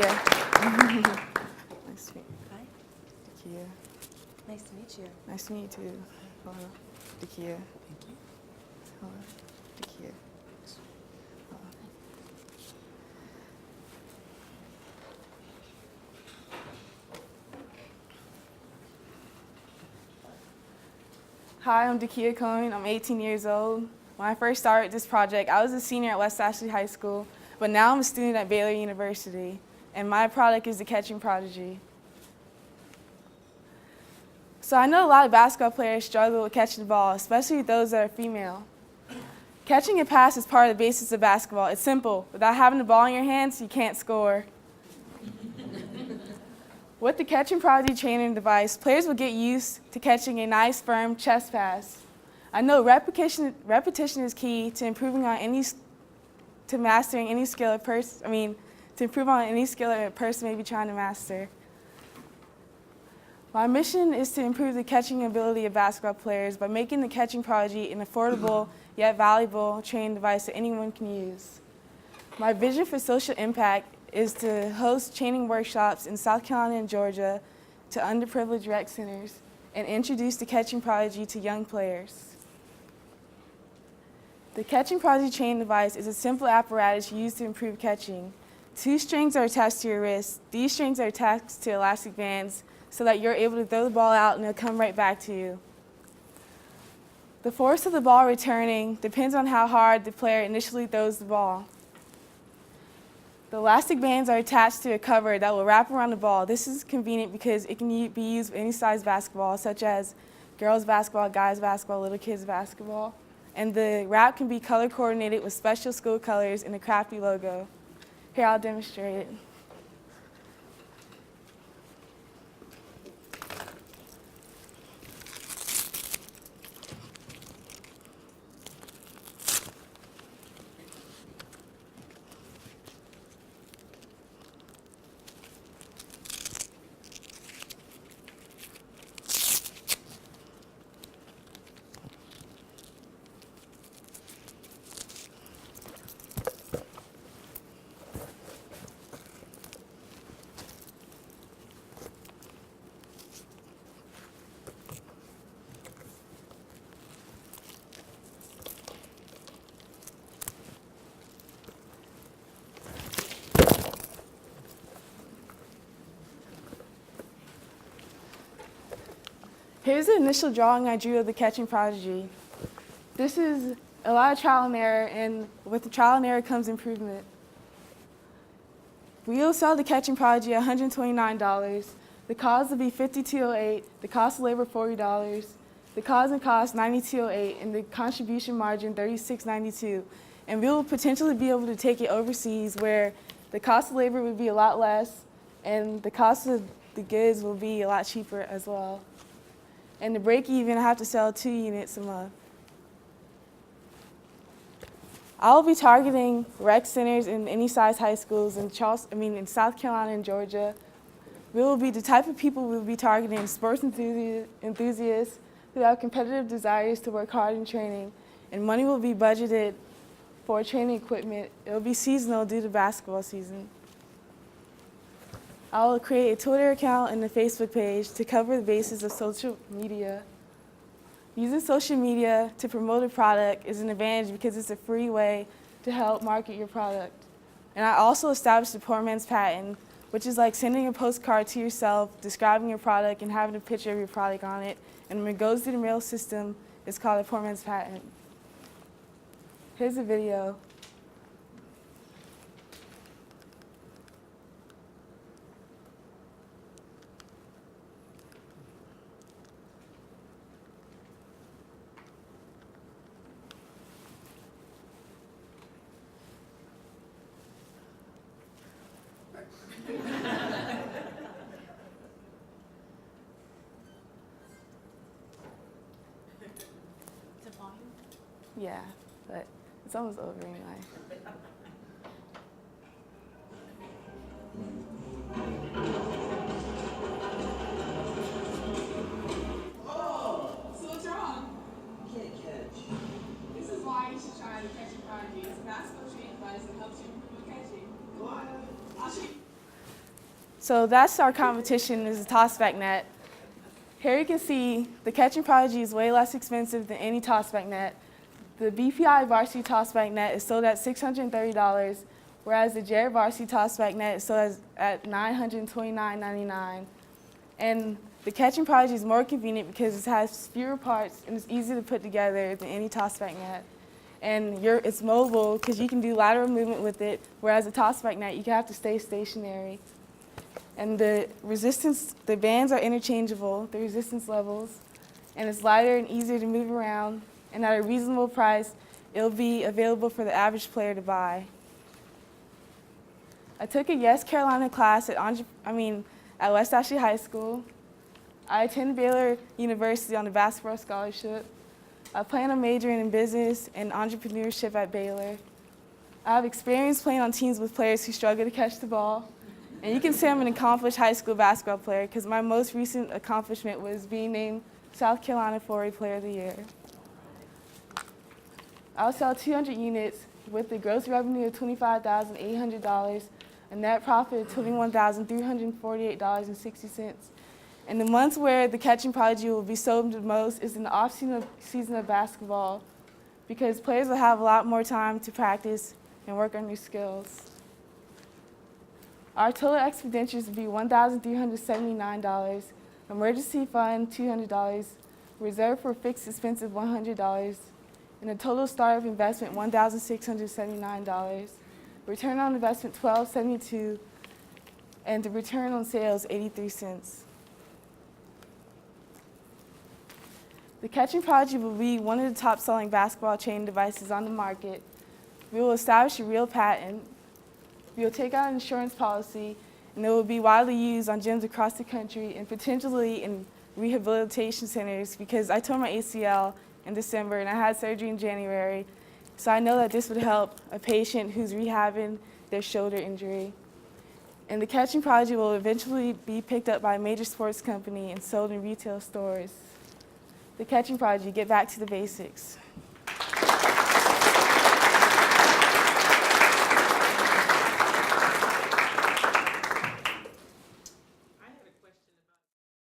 Dekeiya. Nice to meet you. Hi. Dekeiya. Nice to meet you. Nice to meet you too. Hello. Dekeiya. Thank you. Hello. Dekeiya. Hello. Hi, I'm Dekeiya Cohen. I'm 18 years old. When I first started this project, I was a senior at West Ashley High School, but now I'm a student at Baylor University, and my product is the Catching Prodigy. So I know a lot of basketball players struggle with catching the ball, especially those that are female. Catching a pass is part of the basics of basketball. It's simple. Without having the ball in your hands, you can't score. With the Catching Prodigy training device, players will get used to catching a nice, firm chest pass. I know repetition is key to improving on mastering any skill to improve on any skill a person may be trying to master. My mission is to improve the catching ability of basketball players by making the Catching Prodigy an affordable yet valuable training device that anyone can use. My vision for social impact is to host training workshops in South Carolina and Georgia to underprivileged rec centers and introduce the Catching Prodigy to young players. The Catching Prodigy training device is a simple apparatus used to improve catching. 2 strings are attached to your wrist. These strings are attached to elastic bands so that you're able to throw the ball out and it'll come right back to you. The force of the ball returning depends on how hard the player initially throws the ball. The elastic bands are attached to a cover that will wrap around the ball. This is convenient because it can be used with any size basketball, such as girls basketball, guys basketball, little kids basketball. And the wrap can be color coordinated with special school colors and a crafty logo. Here, I'll demonstrate it. Here's the initial drawing I drew of the Catching Prodigy. This is a lot of trial and error, and with the trial and error comes improvement. We will sell the Catching Prodigy at $129. The cost will be $52.08, the cost of labor $40, the cause and cost $92.08, and the contribution margin $36.92. And we will potentially be able to take it overseas where the cost of labor would be a lot less, and the cost of the goods will be a lot cheaper as well. And to break even, I have to sell 2 units a month. I'll be targeting rec centers in any size high schools in South Carolina and Georgia. The type of people we'll be targeting sports enthusiasts who have competitive desires to work hard in training, and money will be budgeted for training equipment. It will be seasonal due to basketball season. I will create a Twitter account and a Facebook page to cover the basis of social media. Using social media to promote a product is an advantage because it's a free way to help market your product. And I also established a poor man's patent, which is like sending a postcard to yourself, describing your product, and having a picture of your product on it. And when it goes through the mail system, it's called a poor man's patent. Here's a video. Yeah, but it's almost over anyway. Oh, so what's wrong? Can't catch. This is why you should try the Catching Prodigy. It's a basketball training device that helps you improve catching. What? I'll show you. So that's our competition, is a tossback net. Here you can see the Catching Prodigy is way less expensive than any tossback net. The BPI varsity tossback net is sold at $630, whereas the Jared varsity tossback net is sold at $929.99. And the Catching Prodigy is more convenient because it has fewer parts and it's easy to put together than any tossback net. And it's mobile because you can do lateral movement with it, whereas the tossback net, you have to stay stationary. And the bands are interchangeable, the resistance levels, and it's lighter and easier to move around. And at a reasonable price, it'll be available for the average player to buy. I took a YEScarolina class at West Ashley High School. I attended Baylor University on a basketball scholarship. I plan on majoring in business and entrepreneurship at Baylor. I have experience playing on teams with players who struggle to catch the ball. And you can say I'm an accomplished high school basketball player because my most recent accomplishment was being named South Carolina Forward Player of the Year. I'll sell 200 units with a gross revenue of $25,800, a net profit of $21,348.60. And the months where the Catching Prodigy will be sold the most is in the off-season of basketball because players will have a lot more time to practice and work on their skills. Our total expenditures will be $1,379, emergency fund $200, reserve for fixed expense of $100, and a total startup investment $1,679, return on investment $1,272, and the return on sales 83 cents. The Catching Prodigy will be one of the top-selling basketball chain devices on the market. We will establish a real patent. We will take out an insurance policy, and it will be widely used on gyms across the country and potentially in rehabilitation centers because I tore my ACL in December and I had surgery in January. So I know that this would help a patient who's rehabbing their shoulder injury. And the Catching Prodigy will eventually be picked up by a major sports company and sold in retail stores. The Catching Prodigy, get back to the basics.